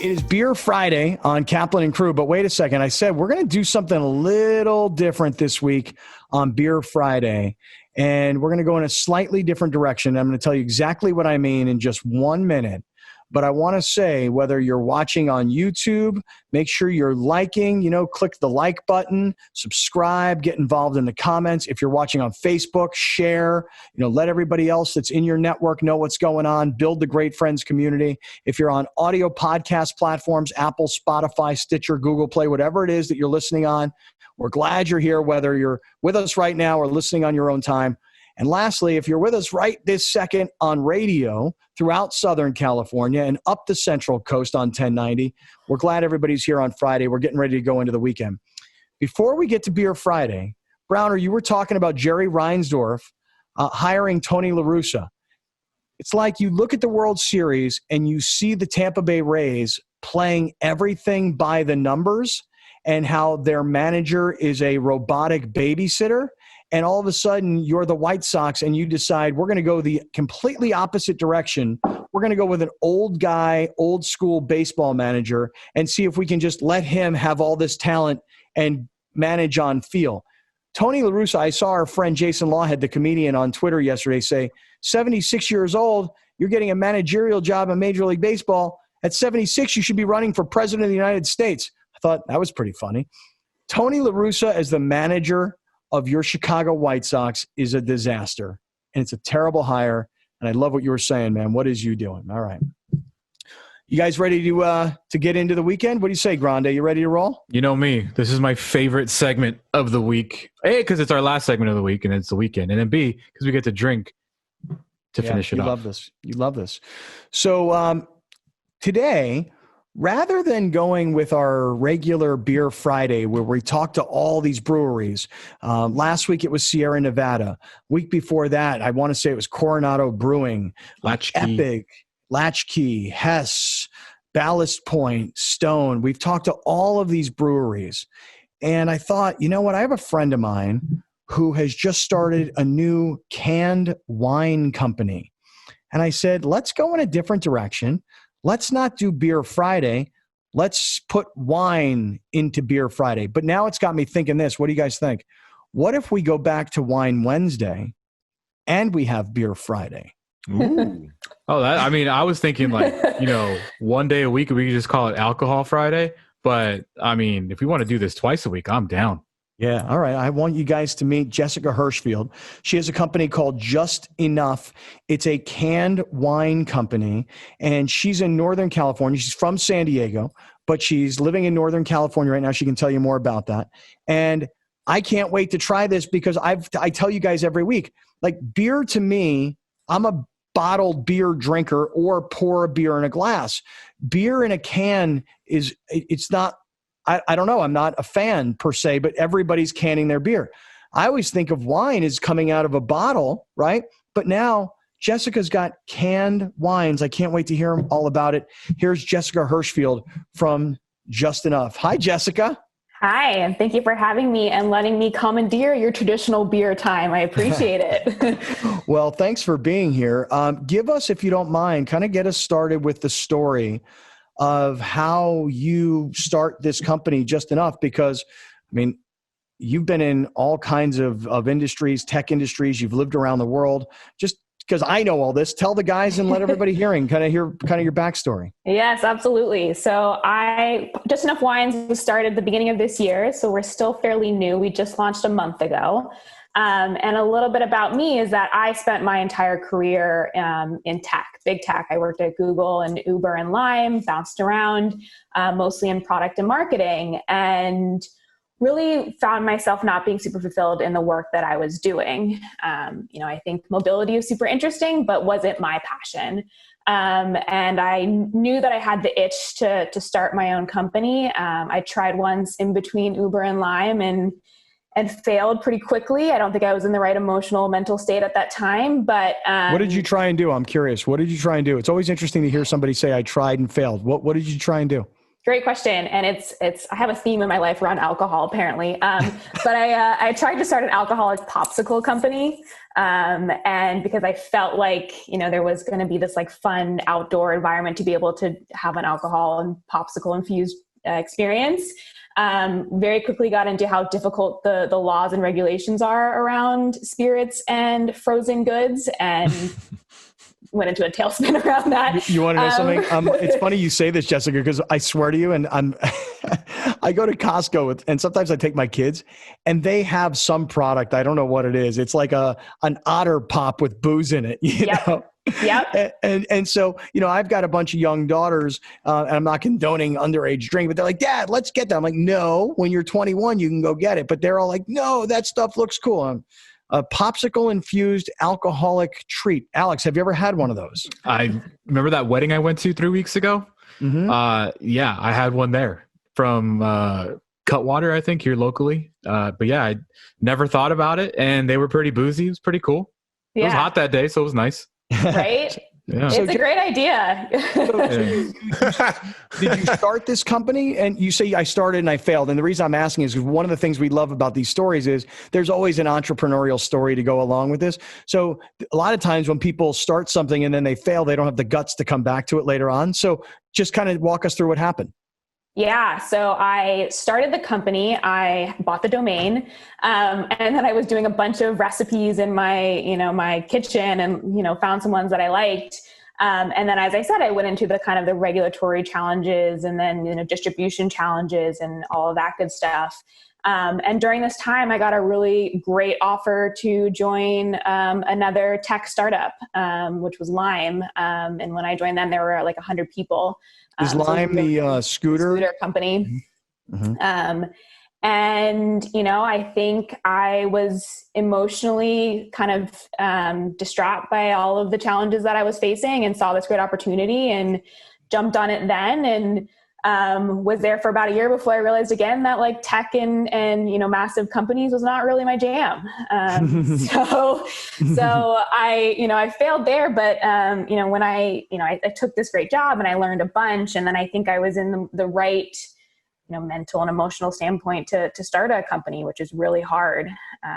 It is Beer Friday on Kaplan and Crew, but wait a second. I said we're going to do something a little different this week on Beer Friday, and we're going to go in a slightly different direction. I'm going to tell you exactly what I mean in just 1 minute. But I want to say, whether you're watching on YouTube, make sure you're liking, click the like button, subscribe, get involved in the comments. If you're watching on Facebook, share, let everybody else that's in your network know what's going on, build the GreatFriends community. If you're on audio podcast platforms, Apple, Spotify, Stitcher, Google Play, whatever it is that you're listening on, we're glad you're here, whether you're with us right now or listening on your own time. And lastly, if you're with us right this second on radio throughout Southern California and up the Central Coast on 1090, we're glad everybody's here on Friday. We're getting ready to go into the weekend. Before we get to Beer Friday, Browner, you were talking about Jerry Reinsdorf hiring Tony La Russa. It's like you look at the World Series and you see the Tampa Bay Rays playing everything by the numbers and how their manager is a robotic babysitter. And all of a sudden, you're the White Sox, and you decide we're going to go the completely opposite direction. We're going to go with an old guy, old school baseball manager, and see if we can just let him have all this talent and manage on feel. Tony La Russa, I saw our friend Jason Lawhead, the comedian, on Twitter yesterday say, 76 years old, you're getting a managerial job in Major League Baseball. At 76, you should be running for president of the United States. I thought that was pretty funny. Tony La Russa as the manager of your Chicago White Sox is a disaster, and it's a terrible hire. And I love what you were saying, man. What is you doing? All right. You guys ready to get into the weekend? What do you say, Grande? You ready to roll? You know me. This is my favorite segment of the week. A, because it's our last segment of the week, and it's the weekend. And then B, because we get to drink to finish it off. You love this. You love this. So today, rather than going with our regular Beer Friday where we talk to all these breweries, last week it was Sierra Nevada. Week before that, I want to say it was Coronado Brewing, Epic, Latchkey, Hess, Ballast Point, Stone. We've talked to all of these breweries. And I thought, you know what? I have a friend of mine who has just started a new canned wine company. And I said, let's go in a different direction. Let's not do Beer Friday. Let's put wine into Beer Friday. But now it's got me thinking this. What do you guys think? What if we go back to Wine Wednesday and we have Beer Friday? Ooh. I was thinking one day a week, we could just call it Alcohol Friday. But, if we want to do this twice a week, I'm down. Yeah. All right. I want you guys to meet Jessica Hirschfield. She has a company called Just Enough. It's a canned wine company, and she's in Northern California. She's from San Diego, but she's living in Northern California right now. She can tell you more about that. And I can't wait to try this because I tell you guys every week, like beer to me, I'm a bottled beer drinker or pour a beer in a glass. Beer in a can it's not, I don't know. I'm not a fan per se, but everybody's canning their beer. I always think of wine as coming out of a bottle, right? But now Jessica's got canned wines. I can't wait to hear all about it. Here's Jessica Hirschfield from Just Enough. Hi, Jessica. Hi, and thank you for having me and letting me commandeer your traditional beer time. I appreciate it. Well, thanks for being here. Give us, if you don't mind, kind of get us started with the story of how you start this company, Just Enough, because, you've been in all kinds of industries, tech industries. You've lived around the world. Just because I know all this, tell the guys and let everybody hear kind of your backstory. Yes, absolutely. So Just Enough Wines was started at the beginning of this year. So we're still fairly new. We just launched a month ago. And a little bit about me is that I spent my entire career in tech, big tech. I worked at Google and Uber and Lime, bounced around, mostly in product and marketing, and really found myself not being super fulfilled in the work that I was doing. I think mobility is super interesting, but wasn't my passion. And I knew that I had the itch to start my own company. I tried once in between Uber and Lime and failed pretty quickly. I don't think I was in the right emotional, mental state at that time. But what did you try and do? I'm curious. What did you try and do? It's always interesting to hear somebody say, I tried and failed. What did you try and do? Great question. And I have a theme in my life around alcohol, apparently. But I tried to start an alcoholic popsicle company. And because I felt like, there was going to be this like fun outdoor environment to be able to have an alcohol and popsicle infused experience. Very quickly got into how difficult the laws and regulations are around spirits and frozen goods, and went into a tailspin around that. You want to know something? It's funny you say this, Jessica, because I swear to you, and I go to Costco and sometimes I take my kids, and they have some product. I don't know what it is. It's like an Otter Pop with booze in it. You know? Yep. And so, I've got a bunch of young daughters, and I'm not condoning underage drink, but they're like, Dad, let's get that. I'm like, no, when you're 21, you can go get it. But they're all like, no, that stuff looks cool. A popsicle infused alcoholic treat. Alex, have you ever had one of those? I remember that wedding I went to 3 weeks ago. Mm-hmm. Yeah, I had one there from Cutwater, I think, here locally. But yeah, I never thought about it, and they were pretty boozy. It was pretty cool. Yeah. It was hot that day, so it was nice. Right? Yeah. It's a great idea. Did you start this company? And you say I started and I failed. And the reason I'm asking is because one of the things we love about these stories is there's always an entrepreneurial story to go along with this. So a lot of times when people start something and then they fail, they don't have the guts to come back to it later on. So just kind of walk us through what happened. Yeah. So I started the company, I bought the domain, and then I was doing a bunch of recipes in my, my kitchen and, found some ones that I liked. And then, as I said, I went into the kind of the regulatory challenges and then, distribution challenges and all of that good stuff. And during this time, I got a really great offer to join another tech startup, which was Lime. And when I joined them, there were like 100 people. Is Lime the scooter company? Mm-hmm. And, I think I was emotionally kind of distraught by all of the challenges that I was facing and saw this great opportunity and jumped on it then, and was there for about a year before I realized again that like tech and massive companies was not really my jam. So I failed there, but when I took this great job and I learned a bunch, and then I think I was in the right mental and emotional standpoint to start a company, which is really hard.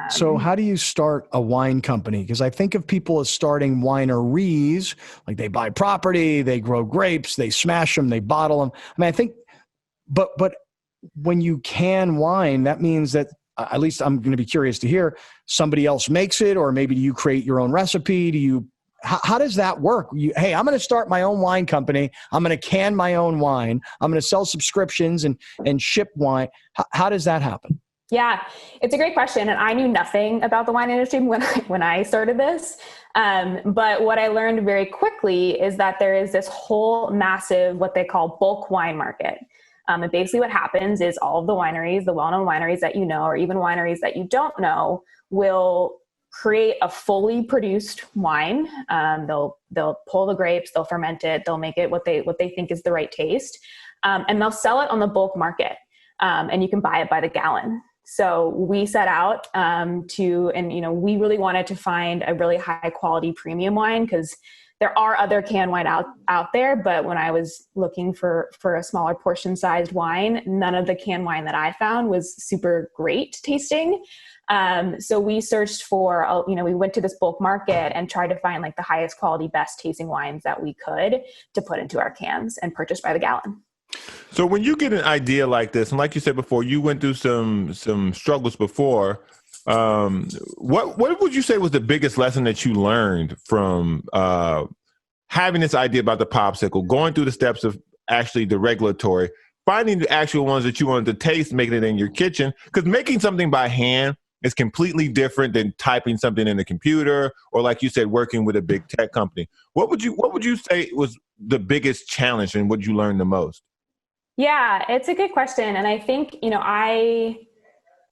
So how do you start a wine company? Because I think of people as starting wineries, like they buy property, they grow grapes, they smash them, they bottle them. I mean, I think, but when you can wine, that means that, at least I'm going to be curious to hear, somebody else makes it, or maybe do you create your own recipe? How does that work? Hey, I'm going to start my own wine company. I'm going to can my own wine. I'm going to sell subscriptions and ship wine. How does that happen? Yeah, it's a great question. And I knew nothing about the wine industry when I started this. But what I learned very quickly is that there is this whole massive, what they call bulk wine market. And basically what happens is all of the wineries, the well-known wineries that or even wineries that you don't know, will create a fully produced wine. They'll pull the grapes, they'll ferment it, they'll make it what they think is the right taste, and they'll sell it on the bulk market. And you can buy it by the gallon. So we set out we really wanted to find a really high quality premium wine, because there are other canned wine out there, but when I was looking for a smaller portion sized wine, none of the canned wine that I found was super great tasting. So we searched for, we went to this bulk market and tried to find like the highest quality, best tasting wines that we could to put into our cans and purchase by the gallon. So when you get an idea like this, and like you said before, you went through some struggles before, what would you say was the biggest lesson that you learned from having this idea about the popsicle, going through the steps of actually the regulatory, finding the actual ones that you wanted to taste, making it in your kitchen? Because making something by hand is completely different than typing something in a computer, or like you said, working with a big tech company. What would you say was the biggest challenge, and what you learned the most? Yeah, it's a good question. And I think,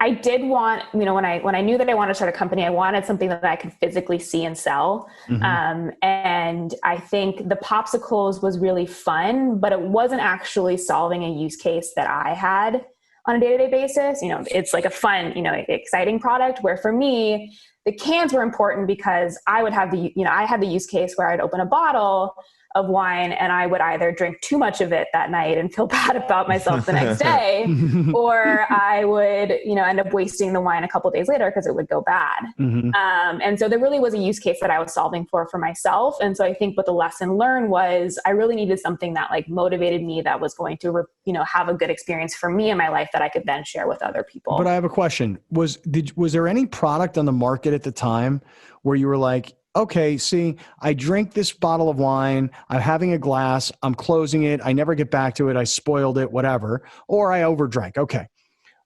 I did want, when I knew that I wanted to start a company, I wanted something that I could physically see and sell. Mm-hmm. And I think the popsicles was really fun, but it wasn't actually solving a use case that I had on a day-to-day basis. It's like a fun, exciting product, where for me, the cans were important because I would have I had the use case where I'd open a bottle of wine and I would either drink too much of it that night and feel bad about myself the next day, or I would, end up wasting the wine a couple of days later because it would go bad. And so there really was a use case that I was solving for myself. And so I think what the lesson learned was I really needed something that like motivated me, that was going to, have a good experience for me in my life that I could then share with other people. But I have a question. Was there any product on the market at the time where you were like, okay, see, I drink this bottle of wine, I'm having a glass, I'm closing it, I never get back to it, I spoiled it, whatever, or I overdrank. Okay.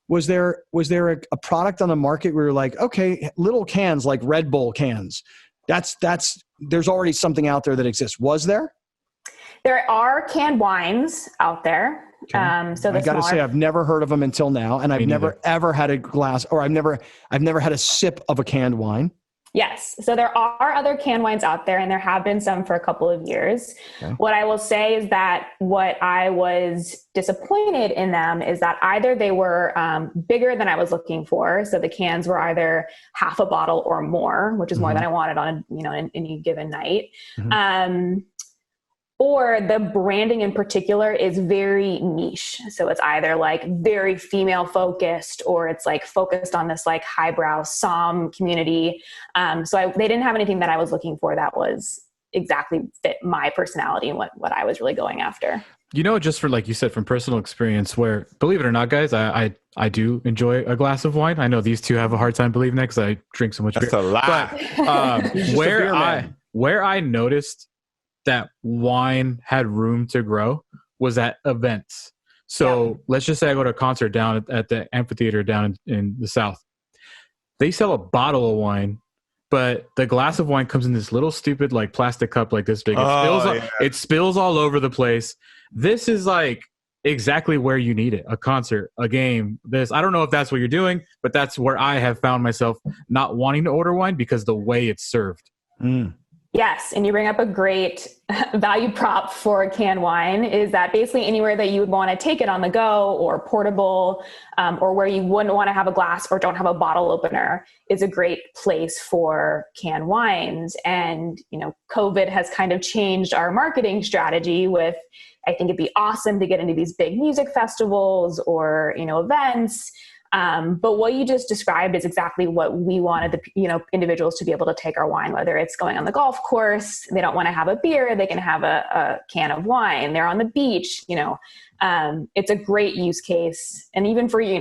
Was there a product on the market where you're like, okay, little cans like Red Bull cans, there's already something out there that exists. Was there? There are canned wines out there. Okay. So I got to say, I've never heard of them until now, and I've never ever had a glass, or I've never had a sip of a canned wine. Yes. So there are other canned wines out there, and there have been some for a couple of years. Okay. What I will say is that what I was disappointed in them is that either they were bigger than I was looking for. So the cans were either half a bottle or more, which is more than I wanted on any given night. Or the branding in particular is very niche. So it's either like very female focused, or it's like focused on this like highbrow somm community. So they didn't have anything that I was looking for that was exactly fit my personality and what I was really going after. Just for, like you said, from personal experience, where, believe it or not, guys, I do enjoy a glass of wine. I know these two have a hard time believing that because I drink so much beer. That's a lot. But where I noticed that wine had room to grow was at events. So let's just say I go to a concert down at the amphitheater down in the South. They sell a bottle of wine, but the glass of wine comes in this little stupid like plastic cup like this big. It spills all over the place. This is like exactly where you need it. A concert, a game, this. I don't know if that's what you're doing, but that's where I have found myself not wanting to order wine because the way it's served. Yes. And you bring up a great value prop for canned wine is that basically anywhere that you would want to take it on the go or portable, or where you wouldn't want to have a glass or don't have a bottle opener is a great place for canned wines. And, COVID has kind of changed our marketing strategy with, I think it'd be awesome to get into these big music festivals or, events. But what you just described is exactly what we wanted the individuals to be able to take our wine, whether it's going on the golf course, they don't want to have a beer, they can have a can of wine. They're on the beach, it's a great use case. And even for, you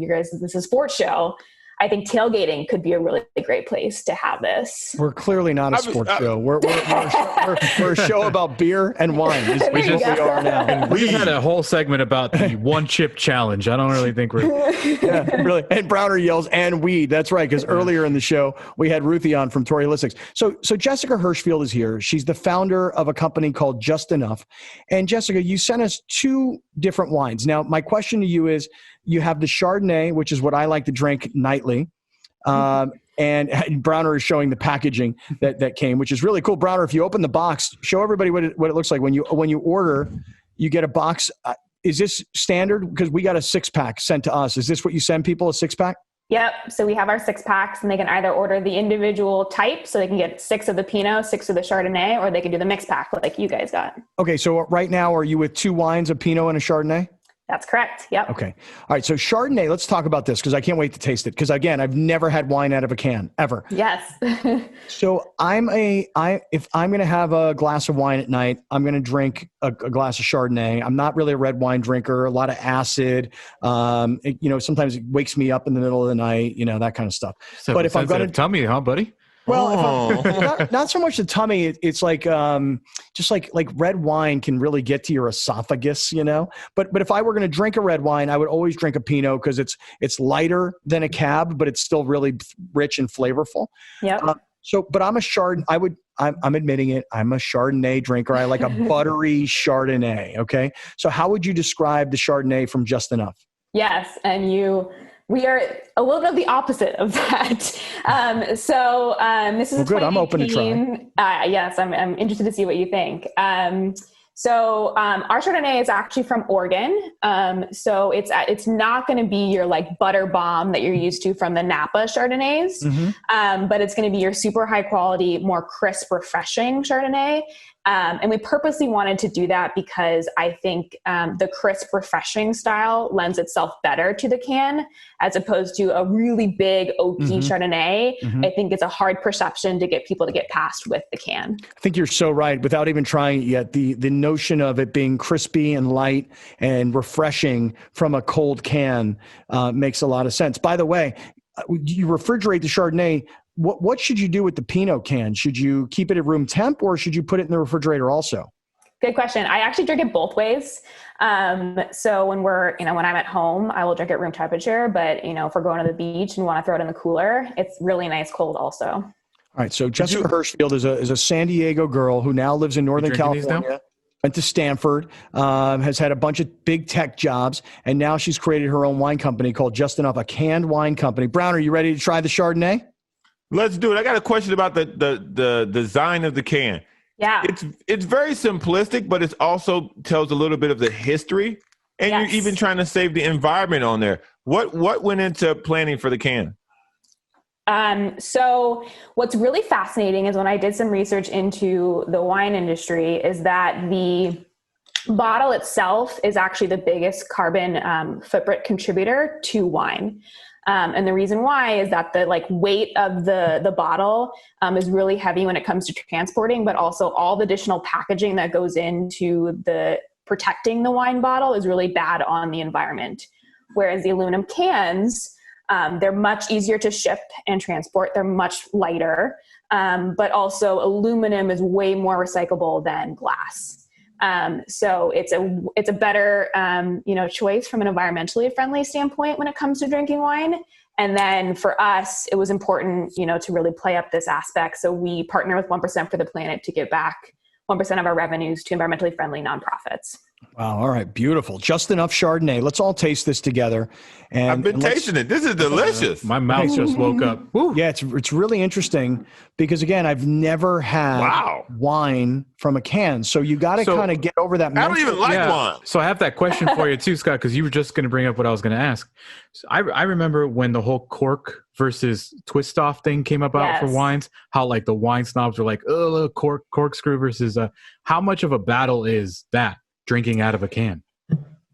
guys, this is a sports show. I think tailgating could be a really great place to have this. We're clearly not a sports show. We're a show about beer and wine. We are now. We had a whole segment about the one chip challenge. I don't really think we're. Yeah, really. And Browner yells and weed. That's right. Because earlier in the show, we had Ruthie on from Torrey Holistics. So Jessica Hirschfield is here. She's the founder of a company called Just Enough. And Jessica, you sent us 2 different wines. Now, my question to you is, you have the Chardonnay, which is what I like to drink nightly. And Browner is showing the packaging that came, which is really cool. Browner, if you open the box, show everybody what it looks like. When you order, you get a box. Is this standard? Because we got a 6-pack sent to us. Is this what you send people, a 6-pack? Yep. So we have our 6-packs, and they can either order the individual type, so they can get 6 of the Pinot, 6 of the Chardonnay, or they can do the mixed pack like you guys got. Okay. So right now, are you with 2 wines, a Pinot and a Chardonnay? That's correct. Yep. Okay. All right. So Chardonnay, let's talk about this because I can't wait to taste it. Because again, I've never had wine out of a can ever. Yes. So if I'm going to have a glass of wine at night, I'm going to drink a glass of Chardonnay. I'm not really a red wine drinker. A lot of acid. Sometimes it wakes me up in the middle of the night. That kind of stuff. So but if I'm going to tell me, huh, buddy? Well, not so much the tummy. It's like just like red wine can really get to your esophagus, But if I were going to drink a red wine, I would always drink a Pinot because it's lighter than a Cab, but it's still really rich and flavorful. Yeah. But I'm a Chardonnay. I'm admitting it. I'm a Chardonnay drinker. I like a buttery Chardonnay. Okay. So how would you describe the Chardonnay from Just Enough? Yes, and we are a little bit of the opposite of that. This is good. I'm open to try. Yes, I'm interested to see what you think. Our Chardonnay is actually from Oregon. So it's not going to be your like butter bomb that you're used to from the Napa Chardonnays, but it's going to be your super high quality, more crisp, refreshing Chardonnay. And we purposely wanted to do that because I think the crisp, refreshing style lends itself better to the can as opposed to a really big oaky Chardonnay. I think it's a hard perception to get people to get past with the can. I think you're so right. Without even trying it yet, the notion of it being crispy and light and refreshing from a cold can makes a lot of sense. By the way, you refrigerate the Chardonnay. What should you do with the Pinot can? Should you keep it at room temp or should you put it in the refrigerator also? Good question. I actually drink it both ways. So when when I'm at home, I will drink at room temperature, but if we're going to the beach and want to throw it in the cooler, it's really nice cold also. All right. So Jessica Hirschfield is a San Diego girl who now lives in Northern California. Went to Stanford, has had a bunch of big tech jobs, and now she's created her own wine company called Just Enough, a canned wine company. Browner, you ready to try the Chardonnay? Let's do it. I got a question about the design of the can. Yeah. It's very simplistic, but it also tells a little bit of the history. And You're even trying to save the environment on there. What went into planning for the can? So what's really fascinating is when I did some research into the wine industry is that the bottle itself is actually the biggest carbon footprint contributor to wine. And the reason why is that the weight of the bottle is really heavy when it comes to transporting, but also all the additional packaging that goes into the protecting the wine bottle is really bad on the environment. Whereas the aluminum cans, they're much easier to ship and transport. They're much lighter, but also aluminum is way more recyclable than glass. So it's a better, choice from an environmentally friendly standpoint when it comes to drinking wine. And then for us, it was important, to really play up this aspect. So we partner with 1% for the Planet to give back 1% of our revenues to environmentally friendly nonprofits. Wow. All right. Beautiful. Just Enough Chardonnay. Let's all taste this together. And I've been tasting it. This is delicious. My mouth just woke up. Woo. Yeah, it's really interesting because, again, I've never had wine from a can. So you got to kind of get over that. I don't even like wine. So I have that question for you too, Scott, because you were just going to bring up what I was going to ask. So I remember when the whole cork versus twist off thing came about for wines, how the wine snobs were like, oh, corkscrew versus how much of a battle is that? Drinking out of a can?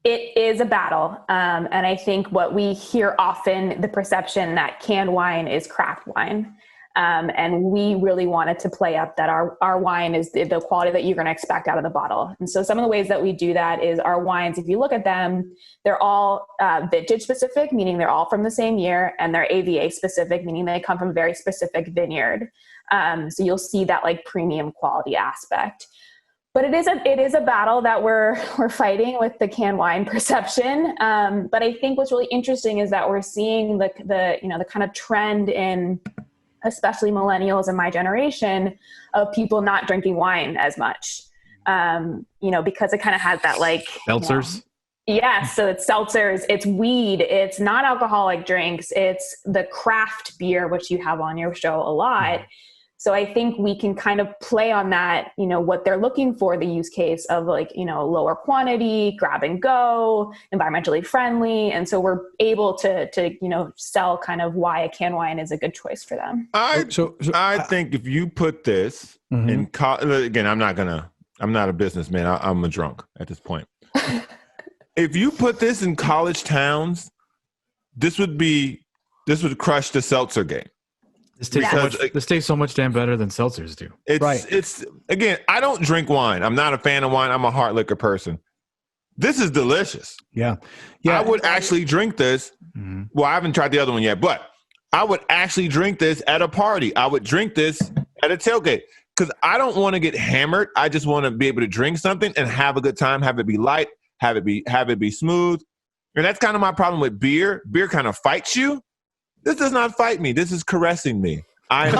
It is a battle. And I think what we hear often, the perception that canned wine is craft wine. And we really wanted to play up that our wine is the quality that you're going to expect out of the bottle. And so some of the ways that we do that is our wines, if you look at them, they're all vintage specific, meaning they're all from the same year, and they're AVA specific, meaning they come from a very specific vineyard. So you'll see that premium quality aspect. But it is a battle that we're fighting with the canned wine perception. But I think what's really interesting is that we're seeing the kind of trend in, especially millennials in my generation, of people not drinking wine as much. Because it kind of has that seltzers. Yes, so it's seltzers, it's weed, it's non-alcoholic drinks, it's the craft beer, which you have on your show a lot. So I think we can kind of play on that, what they're looking for, the use case of lower quantity, grab and go, environmentally friendly. And so we're able to sell kind of why a canned wine is a good choice for them. I think if you put this in, again, I'm not a businessman. I'm a drunk at this point. If you put this in college towns, this would crush the seltzer game. This tastes so much damn better than seltzers do. It's again, I don't drink wine. I'm not a fan of wine. I'm a hard liquor person. This is delicious. Yeah. I would actually drink this. Well, I haven't tried the other one yet, but I would actually drink this at a party. I would drink this at a tailgate because I don't want to get hammered. I just want to be able to drink something and have a good time, have it be light, have it be smooth. And that's kind of my problem with beer. Beer kind of fights you. This does not fight me. This is caressing me. I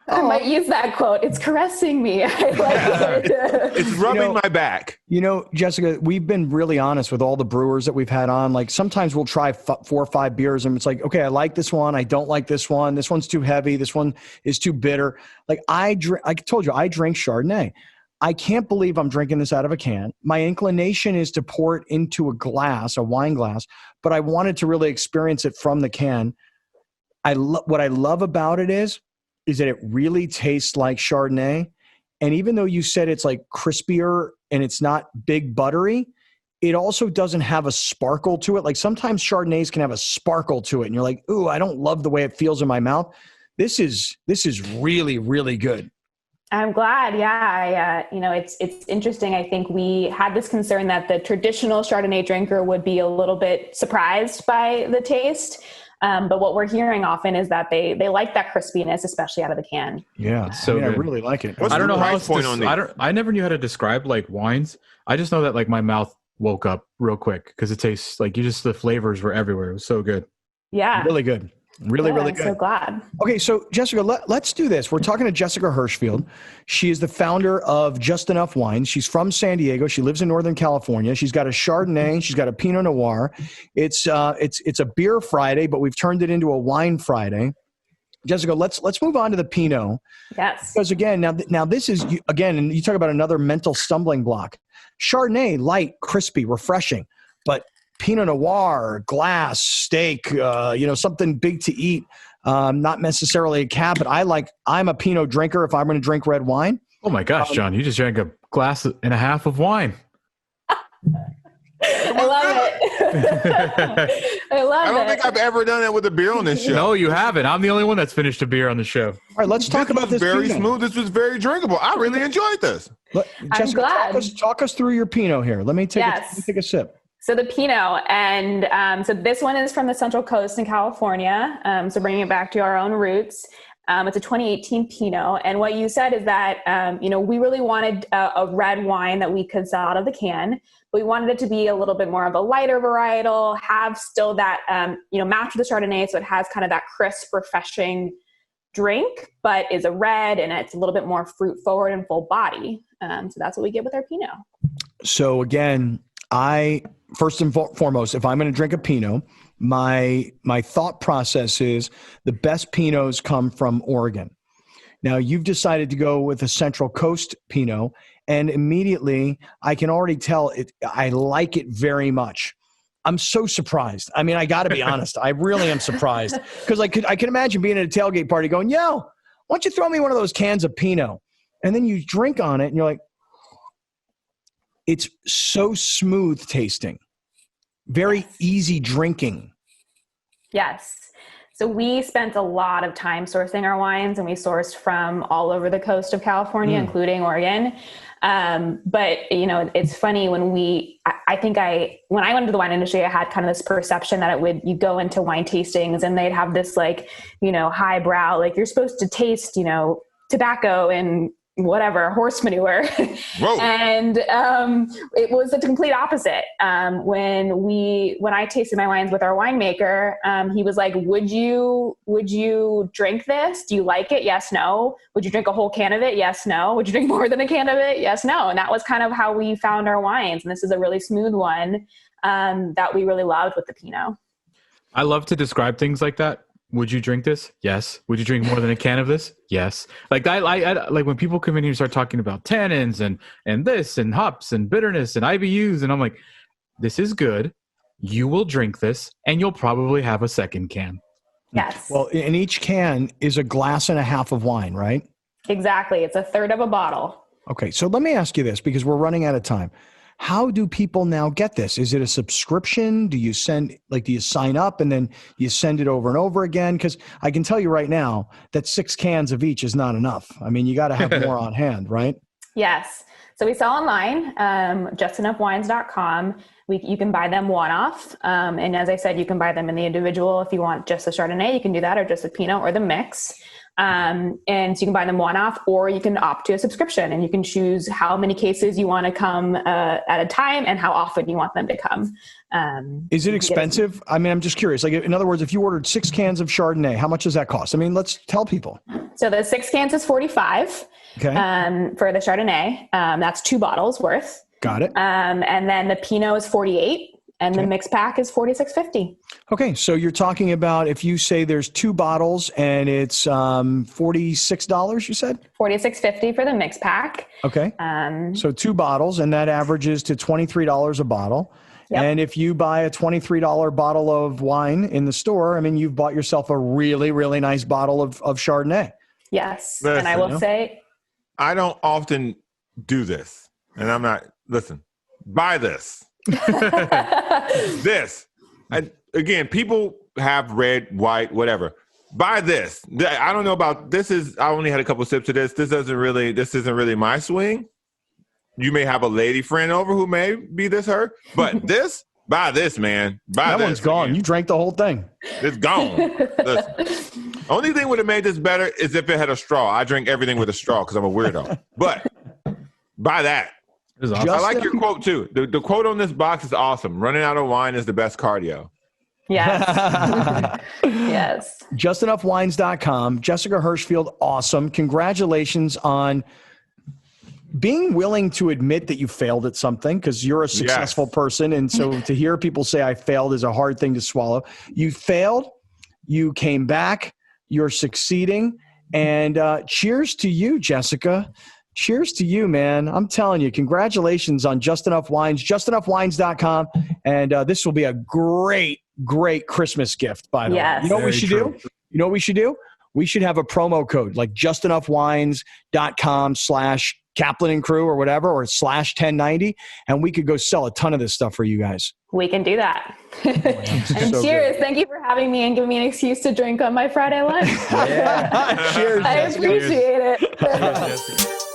might use that quote. It's caressing me. I like it. It's rubbing my back. Jessica, we've been really honest with all the brewers that we've had on. Sometimes we'll try 4 or 5 beers and it's okay, I like this one. I don't like this one. This one's too heavy. This one is too bitter. I told you, I drink Chardonnay. I can't believe I'm drinking this out of a can. My inclination is to pour it into a wine glass, but I wanted to really experience it from the can. What I love about it is that it really tastes like Chardonnay, And even though you said it's like crispier and it's not big buttery, it also doesn't have a sparkle to it. Like sometimes Chardonnays can have a sparkle to it. And you're like, ooh, I don't love the way it feels in my mouth. This is really, really good. I'm glad. Yeah. It's interesting. I think we had this concern that the traditional Chardonnay drinker would be a little bit surprised by the taste. But what we're hearing often is that they like that crispiness, especially out of the can. Yeah. So I really like it. What's I don't the know how price point on these? I never knew how to describe like wines. I just know that like my mouth woke up real quick because it tastes like the flavors were everywhere. It was so good. Yeah. Really good. Really good. I'm so glad. Okay, so Jessica, let's do this. We're talking to Jessica Hirschfield. She is the founder of Just Enough Wines. She's from San Diego. She lives in Northern California. She's got a Chardonnay. She's got a Pinot Noir. It's a beer Friday, but we've turned it into a wine Friday. Jessica, let's move on to the Pinot. Yes. Because again, now this is again, and you talk about another mental stumbling block. Chardonnay, light, crispy, refreshing, but Pinot Noir, glass, steak, something big to eat. Not necessarily a cab, but I'm a Pinot drinker if I'm going to drink red wine. Oh my gosh, John, you just drank a glass and a half of wine. I love it. I don't think I've ever done it with a beer on this show. No, you haven't. I'm the only one that's finished a beer on the show. All right, let's talk about this. Very Pinot. smooth. This was very drinkable. I really enjoyed this. Jessica, glad. Talk us through your Pinot here. Let me take a sip. So the Pinot, and so this one is from the Central Coast in California. So bringing it back to our own roots. It's a 2018 Pinot. And what you said is that, we really wanted a red wine that we could sell out of the can. But we wanted it to be a little bit more of a lighter varietal, have still that, match with the Chardonnay. So it has kind of that crisp, refreshing drink, but is a red and it's a little bit more fruit forward and full body. So that's what we get with our Pinot. So again, first and foremost, if I'm going to drink a Pinot, my thought process is the best Pinots come from Oregon. Now you've decided to go with a Central Coast Pinot, and immediately I can already tell I like it very much. I'm so surprised. I mean, I got to be honest. I really am surprised because I can imagine being at a tailgate party going, "Yo, why don't you throw me one of those cans of Pinot?" And then you drink on it, and you're like, it's so smooth tasting, very easy drinking. Yes. So we spent a lot of time sourcing our wines, and we sourced from all over the coast of California, including Oregon. But it's funny when when I went into the wine industry, I had kind of this perception that you go into wine tastings and they'd have this highbrow, like you're supposed to taste, tobacco and whatever, horse manure. And it was the complete opposite. When I tasted my wines with our winemaker, he was like, would you drink this? Do you like it? Yes, no. Would you drink a whole can of it? Yes, no. Would you drink more than a can of it? Yes, no. And that was kind of how we found our wines. And this is a really smooth one that we really loved with the Pinot. I love to describe things like that. Would you drink this? Yes. Would you drink more than a can of this? Yes. Like I like when people come in here and start talking about tannins and this and hops and bitterness and IBUs, and I'm like, this is good. You will drink this, and you'll probably have a second can. Yes. Well, in each can is a glass and a half of wine, right? Exactly. It's a third of a bottle. Okay. So let me ask you this, because we're running out of time. How do people now get this? Is it a subscription? Do you sign up and then you send it over and over again? Because I can tell you right now that 6 cans of each is not enough. I mean, you got to have more on hand, right? Yes. So we sell online, justenoughwines.com. You can buy them one-off. And as I said, you can buy them in the individual. If you want just the Chardonnay, you can do that, or just the Pinot or the mix. And so you can buy them one-off, or you can opt to a subscription, and you can choose how many cases you want to come at a time and how often you want them to come. Is it expensive? I mean, I'm just curious. Like, in other words, if you ordered 6 cans of Chardonnay, how much does that cost? I mean, let's tell people. So the 6 cans is $45 for the Chardonnay. That's 2 bottles worth. Got it. And then the Pinot is $48. And the mix pack is $46.50. Okay, so you're talking about if you say there's 2 bottles and it's $46, you said? $46.50 for the mix pack. Okay, so 2 bottles, and that averages to $23 a bottle. Yep. And if you buy a $23 bottle of wine in the store, I mean, you've bought yourself a really, really nice bottle of Chardonnay. Yes, and I will say... I don't often do this, and I'm not. Listen, buy this. This. Again, people have red, white, whatever. Buy this. I don't know about this. I only had a couple sips of this. This isn't really my swing. You may have a lady friend over who may be her, but this, buy this, man. Buy that this. One's gone. Man. You drank the whole thing. It's gone. Listen. Only thing would have made this better is if it had a straw. I drink everything with a straw because I'm a weirdo. But buy that. Awesome. I like your quote too. The quote on this box is awesome. Running out of wine is the best cardio. Yes. Yes. JustEnoughWines.com. Jessica Hirschfield, awesome. Congratulations on being willing to admit that you failed at something, because you're a successful person. And so to hear people say I failed is a hard thing to swallow. You failed. You came back. You're succeeding. And cheers to you, Jessica. Cheers to you, man. I'm telling you, congratulations on Just Enough Wines, JustEnoughWines.com. And this will be a great Christmas gift, by the way. You know what we should do? You know what we should do? We should have a promo code like JustEnoughWines.com/Kaplan and Crew or whatever, or /1090. And we could go sell a ton of this stuff for you guys. We can do that. And So cheers. good. Thank you for having me and giving me an excuse to drink on my Friday lunch. Cheers. I Jessica. appreciate it. Cheers, Jessica.